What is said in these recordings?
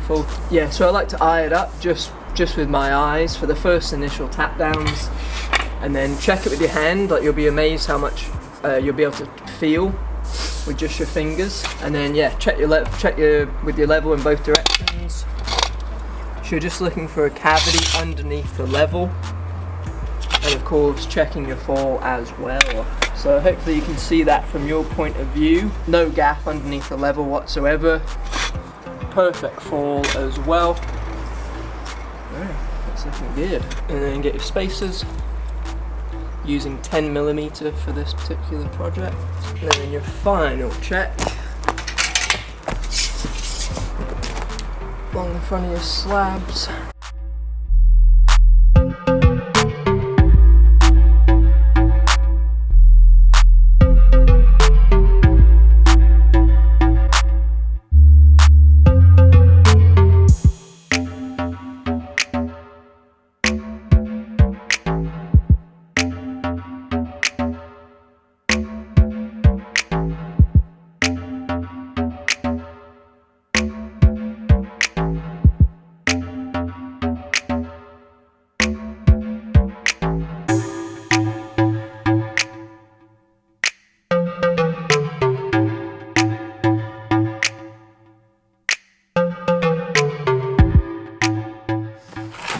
beautiful. Yeah, so I like to eye it up just with my eyes for the first initial tap downs, and then check it with your hand. Like, you'll be amazed how much you'll be able to feel with just your fingers. And then yeah, check with your level in both directions. So you're just looking for a cavity underneath the level, and of course checking your fall as well. So hopefully you can see that from your point of view. No gap underneath the level whatsoever. Perfect fall as well. Alright, that's looking good. And then get your spacers, using 10mm for this particular project. And then your final check along the front of your slabs.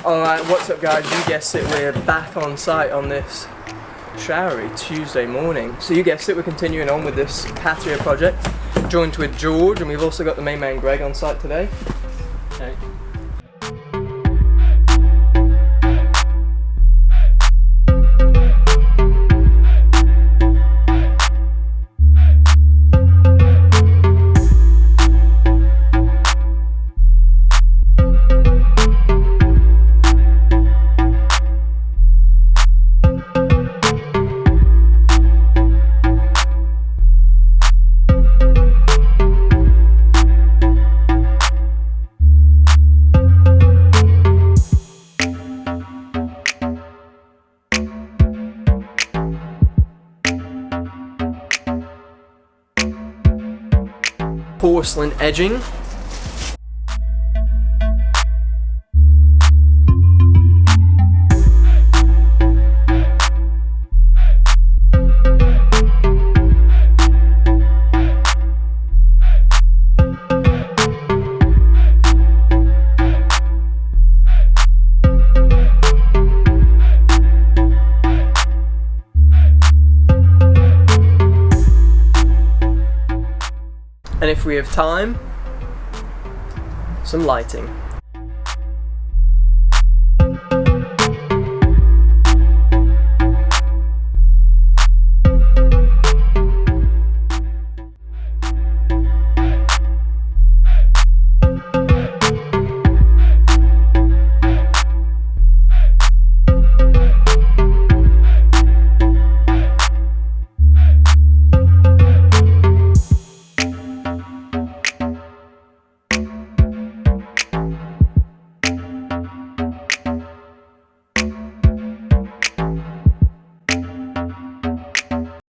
Alright, what's up guys? You guessed it, we're back on site on this showery Tuesday morning. So you guessed it, we're continuing on with this patio project, joined with George, and we've also got the main man Greg on site today. Hey. Porcelain edging. And if we have time, some lighting.